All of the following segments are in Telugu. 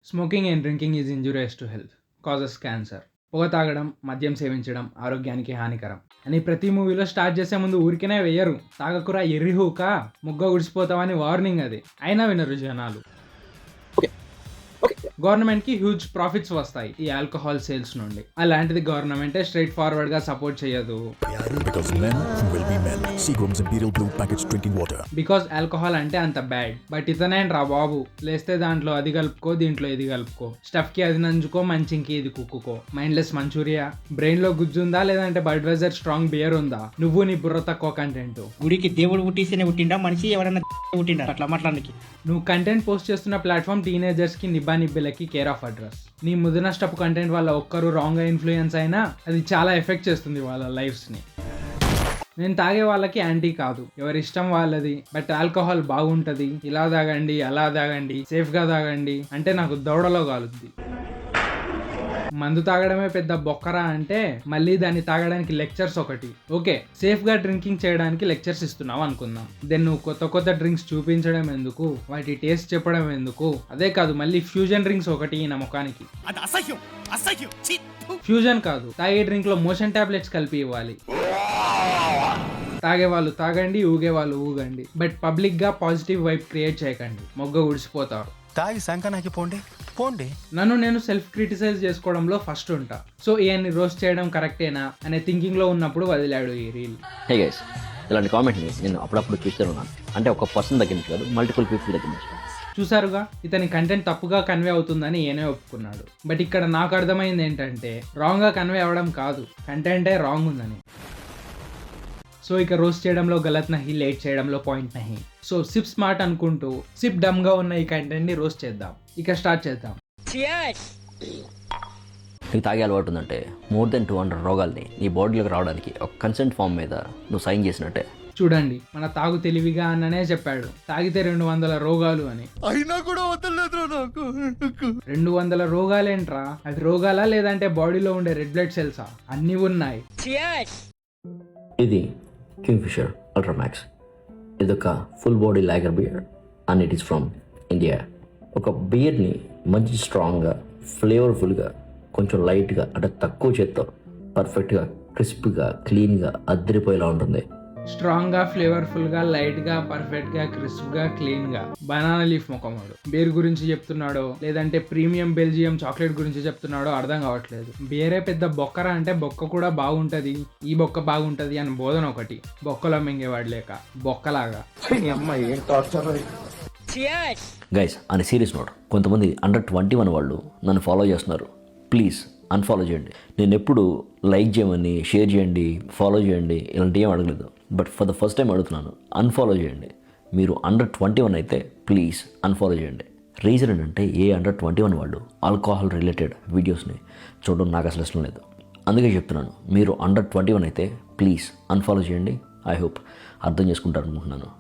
Smoking and drinking is injurious to health, causes cancer. పొగ తాగడం, మద్యం సేవించడం ఆరోగ్యానికి హానికరం అని ప్రతి మూవీలో స్టార్ట్ చేసే ముందు ఊరికనే వేయరు. తాగకురా ఎర్రిహూక, ముగ్గ ఉడిసిపోతామని వార్నింగ్ అది. అయినా వినరు జనాలు. గవర్నమెంట్కి హ్యూజ్ ప్రాఫిట్స్ వస్తాయి ఈ ఆల్కహాల్ సేల్స్ నుండి. అలాంటిది గవర్నమెంటే స్ట్రైట్ ఫార్వర్డ్ గా సపోర్ట్ చేయదు. బికాస్ ఆల్కహాల్ అంటే అంత బ్యాడ్. బట్ ఇతనేంట్రా బాబు, లేస్తే దాంట్లో అది కలుపుకో, దీంట్లో ఇది కలుపుకో, స్టఫ్ కి అది నంచుకో, మంచింకి ఇది కుక్కుకో, మైండ్లెస్ మంచూరియా, బ్రెయిన్ లో గుజ్జుందా లేదంటే బడ్వైజర్ స్ట్రాంగ్ బియర్ ఉందా, నువ్వు నీ బుర్ర తక్కువ కంటెంట్. గుడికి దేవుడు పుట్టిస్తేనే పుట్టిండా, మనిషి ఎవరైనా పుట్టిండా అట్లా మాట్లాడానికి? నువ్వు కంటెంట్ పోస్ట్ చేస్తున్న ప్లాట్ఫామ్ టీనేజర్స్ కి నిబ్బలకి కేర్ ఆఫ్ అడ్రస్. నీ ముదినష్టపు కంటెంట్ వల్ల ఒక్కరు రాంగ్ గా ఇన్ఫ్లుయెన్స్ అయినా అది చాలా ఎఫెక్ట్ చేస్తుంది వాళ్ళ లైఫ్స్ ని. నేను తాగే వాళ్ళకి యాంటీ కాదు, ఎవరి ఇష్టం వాళ్ళది. బట్ ఆల్కహాల్ బాగుంటది, ఇలా తాగండి, అలా తాగండి, సేఫ్ గా తాగండి అంటే నాకు దౌడలో కాలుద్ది. మందు తాగడమే పెద్ద బొక్కరా అంటే మళ్ళీ దాన్ని తాగడానికి లెక్చర్స్ ఒకటి. ఓకే, సేఫ్ గా డ్రింకింగ్ చేయడానికి లెక్చర్స్ ఇస్తున్నావు అనుకుందాం. దెన్ నువ్వు కొత్త కొత్త డ్రింక్స్ చూపించడం ఎందుకు, వాటి టేస్ట్ చెప్పడం ఎందుకు? అదే కాదు మళ్ళీ ఫ్యూజన్ డ్రింక్స్ ఒకటి నా ముఖానికి. ఫ్యూజన్ కాదు, తాగే డ్రింక్ లో మోషన్ టాబ్లెట్స్ కలిపి ఇవ్వాలి. తాగే వాళ్ళు తాగండి, ఊగే వాళ్ళు ఊగండి, బట్ పబ్లిక్ గా పాజిటివ్ వైబ్ క్రియేట్ చేయకండి, మొగ్గ ఉడిసిపోతారు. తాగి సంకనాకి పోండి. నన్ను నేను సెల్ఫ్ క్రిటిసైజ్ చేసుకోవడంలో ఫస్ట్ ఉంటా. సో ఈయన్ని రోస్ట్ చేయడం కరెక్టేనా అనే థింకింగ్ లో ఉన్నప్పుడు వదిలాడు ఈ రీల్. హే గైస్, ఇలాంటి కామెంట్ని నేను అప్పుడప్పుడు చూస్తూనే ఉన్నాను. అంటే ఒక పర్సన్ దగ్గర నుంచి కాదు, మల్టిపుల్ పీపుల్ దగ్గర నుంచి. చూసారుగా, ఇతని కంటెంట్ తప్పుగా కన్వే అవుతుందని ఈయనే ఒప్పుకున్నాడు. బట్ ఇక్కడ నాకు అర్థమైంది ఏంటంటే రాంగ్ గా కన్వే అవ్వడం కాదు, కంటెంటే రాంగ్ ఉందని. సో ఇక రోస్ట్ చేయడంలో గలత్ నహి, లేట్ చేయడంలో పాయింట్ నహి. సో సిప్ స్మార్ట్ అనుకుంటూ సిప్ డమ్ గా ఉన్న ఈ కంటెంట్ ని రోస్ట్ చేద్దాం. ఇక స్టార్ట్ చేద్దాం. నీకు తాగే అలవాటు ఉందంటే మోర్ దెన్ 200 రోగాల్ని నీ బాడీలోకి రావడానికి ఒక కన్సెంట్ ఫామ్ మీద నువ్వు సైన్ చేసినట్టే. చూడండి, మన తాగు తెలివిగా అన్ననే చెప్పాడు తాగితే 200 రోగాలు అని. అయినా కూడా వదలలేదు నాకు. 200 రోగాలేంట్రా? అవి రోగాలా లేదంటే బాడీలో ఉండే రెడ్ బ్లడ్ సెల్సా? అన్నీ ఉన్నాయి. ఇది కింగ్ఫిషర్ అల్ట్రామాక్స్. ఇదొక full body lager beer and it is from India. ఒక బియర్ని మంచి స్ట్రాంగ్గా, ఫ్లేవర్ఫుల్గా, కొంచెం లైట్గా, అంటే తక్కువ చేత్తో పర్ఫెక్ట్గా, క్రిస్పీగా, క్లీన్గా అద్దరిపోయేలా ఉంటుంది. స్ట్రాంగ్ గా, ఫ్లేవర్ఫుల్ గా, లైట్ గా, పర్ఫెక్ట్ గా, క్రిస్ప్ గా, క్లీన్ గా. బనానా లీఫ్ ముఖమాడు బీర్ గురించి చెప్తున్నాడో లేదంటే ప్రీమియం బెల్జియం చాక్లెట్ గురించి చెప్తున్నాడో అర్థం కావట్లేదు. బీరే పెద్ద బొక్కరా అంటే బొక్క కూడా బాగుంటది, ఈ బొక్క బాగుంటది అని బోధన ఒకటి. బొక్కలో మింగేవాడు లేక బొక్కలాగా. గైస్, అని సీరియస్ నోట్, కొంతమంది అండర్ 21 వాళ్ళు నన్ను ఫాలో చేస్తున్నారు. ప్లీజ్ అన్ఫాలో చేయండి. నేను ఎప్పుడు లైక్ చేయమని, షేర్ చేయండి, ఫాలో చేయండి ఇలాంటి ఏం అడగలేదు. But for the first time అడుగుతున్నాను, అన్ఫాలో చేయండి. మీరు అండర్ 21 అయితే ప్లీజ్ అన్ఫాలో చేయండి. రీజన్ ఏంటంటే ఏ అండర్ 21 వాళ్ళు ఆల్కహాల్ రిలేటెడ్ వీడియోస్ని చూడడం నాకు అసలు ఇష్టం లేదు. అందుకే చెప్తున్నాను, మీరు అండర్ 21 అయితే ప్లీజ్ అన్ఫాలో చేయండి. ఐ హోప్ అర్థం చేసుకుంటారు అనుకుంటున్నాను.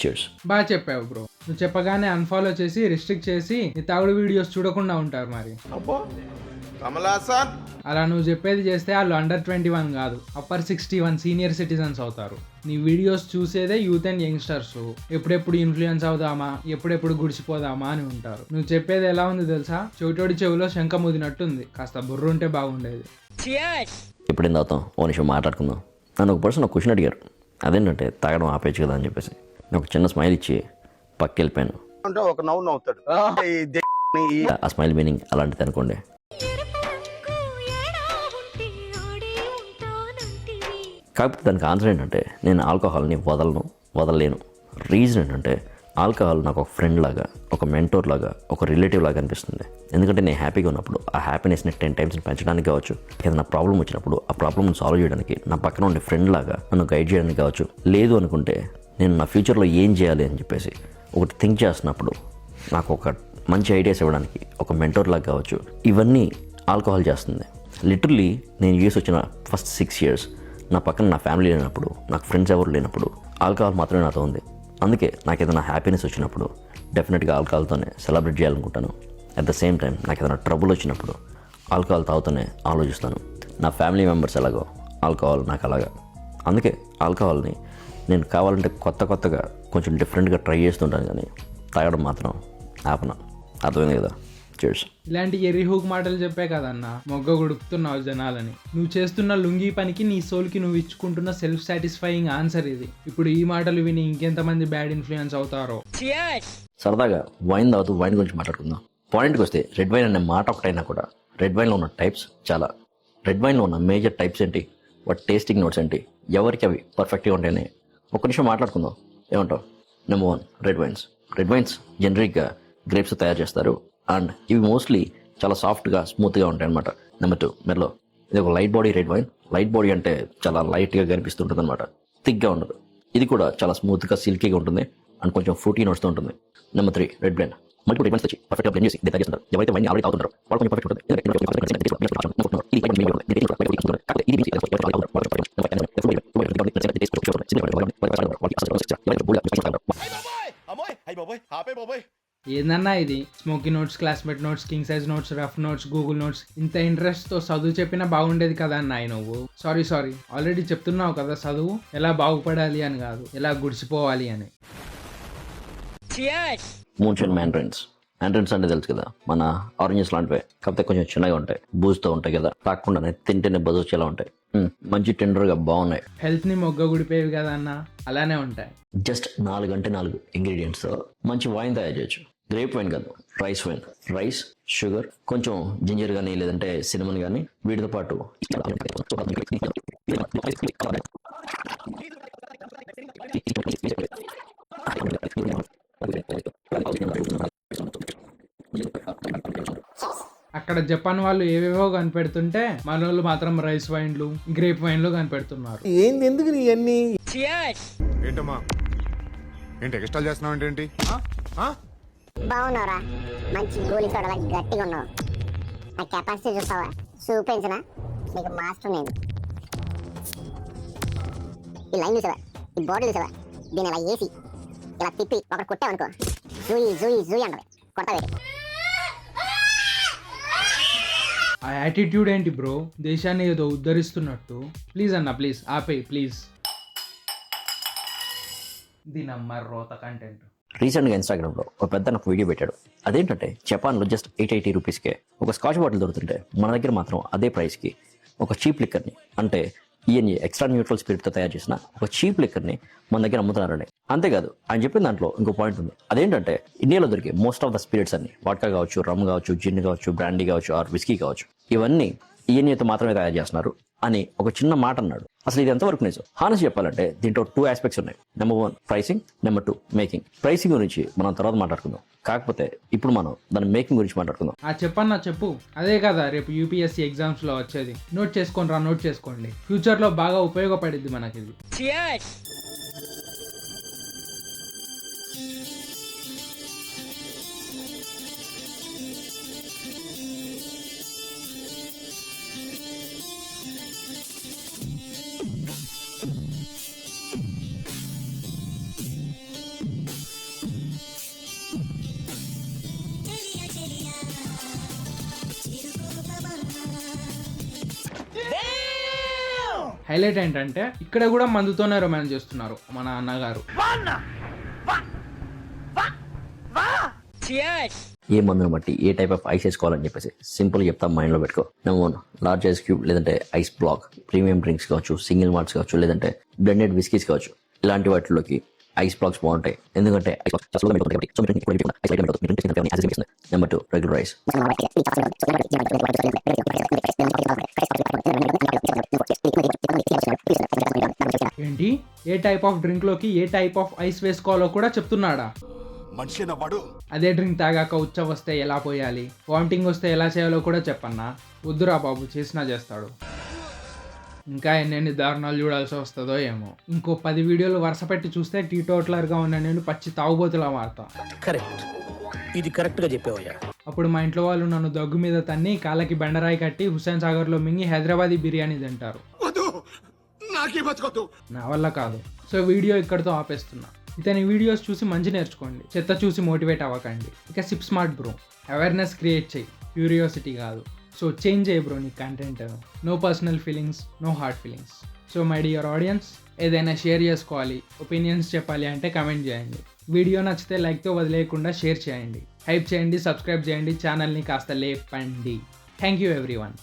Cheers. బాగా చెప్పావు బ్రో. నువ్వు చెప్పగానే అన్ఫాలో చేసి, రిస్ట్రిక్ట్ చేసి నీ తాగుడు వీడియోస్ చూడకుండా ఉంటారు. మరి అలా నువ్వు చెప్పేది చేస్తే వాళ్ళు అండర్ 21 కాదు, అప్పర్ 61 సీనియర్ సిటిజన్స్ అవుతారు. నీ వీడియోస్ చూసేదే యూత్ అండ్ యంగ్స్టర్స్. ఎప్పుడెప్పుడు ఇన్ఫ్లుయెన్స్ అవుదామా, ఎప్పుడెప్పుడు గుడిసిపోదామా అని ఉంటారు. నువ్వు చెప్పేది ఎలా ఉంది తెలుసా? చెవిటోడి చెవిలో శంఖ ముదినట్టుంది. కాస్త బుర్ర ఉంటే బాగుండేది. ఇప్పుడు ఏం తాగుతాం, ఓ నిమిషం మాట్లాడుకుందాం. నన్ను ఒక పర్సన్ ఒక క్వశ్చన్ అడిగారు, అదేంటంటే తాగడం ఆపేయచ్చు కదా అని చెప్పేసి. నేను ఒక చిన్న స్మైల్ ఇచ్చి పక్కకి వెళ్ళిపోయాను. ఆ స్మైల్ మీనింగ్ అలాంటిది అనుకోండి. కాకపోతే దానికి ఆన్సర్ ఏంటంటే నేను ఆల్కహాల్ని వదలలేను. రీజన్ ఏంటంటే ఆల్కహాల్ నాకు ఒక ఫ్రెండ్ లాగా, ఒక మెంటోర్ లాగా, ఒక రిలేటివ్ లాగా అనిపిస్తుంది. ఎందుకంటే నేను హ్యాపీగా ఉన్నప్పుడు ఆ హ్యాపీనెస్ని 10 times పెంచడానికి కావచ్చు, ఏదైనా ప్రాబ్లం వచ్చినప్పుడు ఆ ప్రాబ్లమ్ని సాల్వ్ చేయడానికి నా పక్కన ఉండే ఫ్రెండ్ లాగా నన్ను గైడ్ చేయడానికి కావచ్చు. లేదు అనుకుంటే నేను నా ఫ్యూచర్లో ఏం చేయాలి అని చెప్పేసి ఒకటి థింక్ చేస్తున్నప్పుడు నాకు ఒక మంచి ఐడియాస్ ఇవ్వడానికి ఒక మెంటోర్ లాగా కావచ్చు. ఇవన్నీ ఆల్కహాల్ చేస్తుంది. లిటరలీ నేను యూఎస్ వచ్చిన ఫస్ట్ 6 years నా పక్కన నా ఫ్యామిలీ లేనప్పుడు, నాకు ఫ్రెండ్స్ ఎవరు లేనప్పుడు ఆల్కహాల్ మాత్రమే నాతో ఉంది. అందుకే నాకు ఏదైనా హ్యాపీనెస్ వచ్చినప్పుడు డెఫినెట్గా ఆల్కహాల్తోనే సెలబ్రేట్ చేయాలనుకుంటాను. అట్ ద సేమ్ టైం నాకు ఏదైనా ట్రబుల్ వచ్చినప్పుడు ఆల్కహాల్ తాగుతూనే ఆలోచిస్తాను. నా ఫ్యామిలీ మెంబర్స్ ఎలాగో ఆల్కహాల్ నాకు అలాగా. అందుకే ఆల్కహాల్ని నేను కావాలంటే కొత్తగా కొంచెం డిఫరెంట్గా ట్రై చేస్తుంటాను, కానీ తాగడం మాత్రం ఆపన. అర్థమైంది కదా? చేర్స్. ఇలాంటి ఎర్రిహూక్ మాటలు చెప్పే కదన్నా మొగ్గ గుడుపుతున్నావు జనాలని. నువ్వు చేస్తున్న లుంగీ పనికి నీ సోల్కి నువ్వు ఇచ్చుకుంటున్న సెల్ఫ్ సాటిస్ఫైయింగ్ ఆన్సర్ ఇది. ఇప్పుడు ఈ మాటలు విని ఇంకెంతమంది బ్యాడ్ ఇన్ఫ్లుయెన్స్ అవుతారో. సరదాగా వైన్ తాగుతూ వైన్ గురించి మాట్లాడుకుందాం. పాయింట్కి వస్తే రెడ్ వైన్ అనే మాట ఒకటైనా కూడా రెడ్ వైన్లో ఉన్న టైప్స్ చాలా. రెడ్ వైన్లో ఉన్న మేజర్ టైప్స్ ఏంటి, వాటి టేస్టింగ్ నోట్స్ ఏంటి, ఎవరికి అవి పర్ఫెక్ట్గా ఉంటాయని ఒక్క నిమిషం మాట్లాడుకుందాం. ఏమంటావు? Number 1, red wines. Red wines జనరిక్గా గ్రేప్స్ తయారు చేస్తారు అండ్ ఇవి మోస్ట్లీ చాలా సాఫ్ట్గా స్మూత్గా ఉంటాయి అనమాట. నెంబర్ 2, మెర్లో. ఇది ఒక light body red wine. Light body అంటే చాలా లైట్గా కనిపిస్తుంటుంది అనమాట, థిక్గా ఉండదు. ఇది కూడా చాలా స్మూత్గా సిల్కీగా ఉంటుంది అండ్ కొంచెం ఫ్రూటీ నోట్స్తో ఉంటుంది. Number 3, red blend. Multiple red wines తెచ్చి పర్ఫెక్ట్గా బ్లెండ్ చేసి తయారు చేస్తారు. ఎవరైతే వైన్ ఆల్రెడీ తాగుతుంటారో వాళ్ళు కొంచెం పర్ఫెక్ట్ ఉంటుంది. ఏందన్నా ఇది? Smoky notes, classmate notes, king size notes, rough notes, Google notes. ఇంత ఇంట్రెస్ట్తో చదువు చెప్పినా బాగుండేది కదా అన్నాయి నువ్వు. సారీ ఆల్రెడీ చెప్తున్నావు కదా చదువు ఎలా బాగుపడాలి అని కాదు, ఎలా గుడిసిపోవాలి అని. మూన్షైన్ మ్యాండ్రైన్స్. మ్యాండ్రైన్స్ అంటే తెలుసు కదా, మన ఆరెంజెస్ లాంటివే, కాకపోతే కొంచెం చిన్నగా ఉంటాయి, బూజుతో ఉంటాయి కదా, తాకుండానే తింటేనే బజొచ్చేలా ఉంటాయి. మంచి టెండర్గా బాగున్నాయి. హెల్త్ని మొగ్గ గుడిపోయేవి కదా అన్న, అలానే ఉంటాయి. జస్ట్ 4 ఇంగ్రీడియంట్స్తో మంచి వైన్ తయారు చేయొచ్చు. గ్రేప్ వైన్ కాదు, రైస్ వైన్. రైస్, షుగర్, కొంచెం జింజర్ కానీ లేదంటే సినమన్ కానీ, వీటితో పాటు అక్కడ జపాన్ వాళ్ళు ఏవేవో కనిపెడుతుంటే మన వాళ్ళు మాత్రం రైస్ వైన్లు, గ్రేప్ వైన్లు కనిపెడుతున్నారు. ఏంది ఎందుకు ఇవన్నీ? ఏంటమ్మా ఏంటి ఎక్స్ట్రా చేస్తున్నావు? ఏంటి బాగున్నావురా, మంచి గోలి సోడలా గట్టిగా ఉన్నావు. నా కెపాసిటీ చూస్తావా? చూపించిన నీకు మాస్టర్ నేను. ఈ లైన్ చూసావా? ఈ బాటిల్ చూసావా? దీన్ని ఇలా వేసి ఇలా తిప్పి ఒకటి కొట్టావనుకో, జూయి జూయి జూయి అంటది. కొట్టవే. ఆ యాటిట్యూడ్ ఏంటి బ్రో? దేశాన్ని ఏదో ఉద్ధరిస్తున్నట్టు. ప్లీజ్ అన్న, ప్లీజ్ ఆపేయి ప్లీజ్. దీనమ్మ రోత కంటెంట్. రీసెంట్గా ఇన్స్టాగ్రామ్లో ఒక పెద్ద నాకు వీడియో పెట్టాడు. అదేంటంటే జపాన్లో జస్ట్ 880 రూపీస్కే ఒక స్కాచ్ బాటిల్ దొరుకుతుంటే మన దగ్గర మాత్రం అదే ప్రైస్కి ఒక చీప్ లిక్కర్ని, అంటే ఈఎన్ఏ ఎక్స్ట్రా న్యూట్రల్ స్పిరిట్తో తయారు చేసిన ఒక చీప్ లిక్కర్ని మన దగ్గర అమ్ముతున్నారండి. అంతేకాదు, ఆయన చెప్పిన దాంట్లో ఇంకో పాయింట్ ఉంది. అదేంటంటే ఇండియాలో దొరికే మోస్ట్ ఆఫ్ ద స్పిరిట్స్ అన్ని, వాడ్కా కావచ్చు, రమ్ కావచ్చు, జిన్ కావచ్చు, బ్రాండీ కావచ్చు, ఆర్ విస్కీ కావచ్చు, ఇవన్నీ ఈఎన్ఏతో మాత్రమే తయారు చేస్తున్నారు అని ఒక చిన్న మాట అన్నాడు. అసలు ఇది ఎంతవరకు నిజం? హానెస్ట్ చెప్పాలంటే దీంట్లో 2 ఆస్పెక్ట్స్ ఉన్నాయి. Number 1 pricing, number 2 making. Pricing గురించి మనం తర్వాత మాట్లాడుకుందాం, కాకపోతే ఇప్పుడు మనం దాని మేకింగ్ గురించి మాట్లాడుకుందాం. చెప్పన్నా చెప్పు. అదే కదా రేపు యూపీఎస్సీ ఎగ్జామ్స్లో వచ్చేది. నోట్ చేసుకోండి. ఫ్యూచర్లో బాగా ఉపయోగపడిద్ది మనకి ఇది. హైలైట్ ఏంటంటే ఇక్కడ కూడా మందుతోనే రొమాన్స్ చేస్తున్నారు మన అన్నగారు. ఏ మందును బట్టి ఏ టైప్ ఆఫ్ ఐస్ వేసుకోవాలని చెప్పేసి సింపుల్ చెప్తా, మైండ్లో పెట్టుకో. నెంబర్ 1 లార్జ్ ఐస్ క్యూబ్ లేదంటే ఐస్ బ్లాక్. ప్రీమియం డ్రింక్స్ కావచ్చు, సింగిల్ మాల్ట్స్ కావచ్చు, లేదంటే బ్లెండెడ్ విస్కీస్ కావచ్చు, ఇలాంటి వాటిలోకి ఐస్ బ్లాక్స్ బాగుంటాయి, ఎందుకంటే నెంబర్ 2 రెగ్యులర్ ఐస్. ఏంటి? ఏ టైప్ ఆఫ్ డ్రింక్ లోకి ఏ టైప్ ఆఫ్ ఐస్ వేసుకోవాలో కూడా చెప్తున్నాడా? మనిషి నవ్వాడు. అదే డ్రింక్ తాగాక ఉచ్చ వస్తే ఎలా పోయాలి, వామిటింగ్ వస్తే ఎలా చేయాలో కూడా చెప్పన్నా. వద్దురా బాబు, చేసినా చేస్తాడు. ఇంకా ఎన్నెన్ని దారుణాలు చూడాల్సి వస్తుందో ఏమో. ఇంకో 10 వీడియోలు వరుస పెట్టి చూస్తే టీటోటలర్గా ఉన్న నేను పచ్చి తాగుబోతులా మారుతా. కరెక్ట్, ఇది కరెక్ట్గా చెప్పావయ్యా. అప్పుడు మా ఇంట్లో వాళ్ళు నన్ను దగ్గు మీద తన్ని కాళ్ళకి బండరాయి కట్టి హుస్సేన్ సాగర్లో మింగి హైదరాబాదీ బిర్యానీ తింటారు. నా వల్ల కాదు. సో వీడియో ఇక్కడితో ఆపేస్తున్నా. ఇతని వీడియోస్ చూసి మంచి నేర్చుకోండి, చెత్త చూసి మోటివేట్ అవ్వకండి. ఇక sip smart bro, awareness create చేయి, క్యూరియాసిటీ కాదు. సో చేంజ్ చేయి బ్రో నీ content. No personal feelings, no heart feelings. So my dear audience, ఏదైనా షేర్ చేసుకోవాలి, ఒపీనియన్స్ చెప్పాలి అంటే కమెంట్ చేయండి. వీడియో నచ్చితే లైక్తో వదిలేయకుండా షేర్ చేయండి. హైప్ చేయండి, సబ్స్క్రైబ్ చేయండి, ఛానల్ని కాస్త లేపండి. Thank you everyone.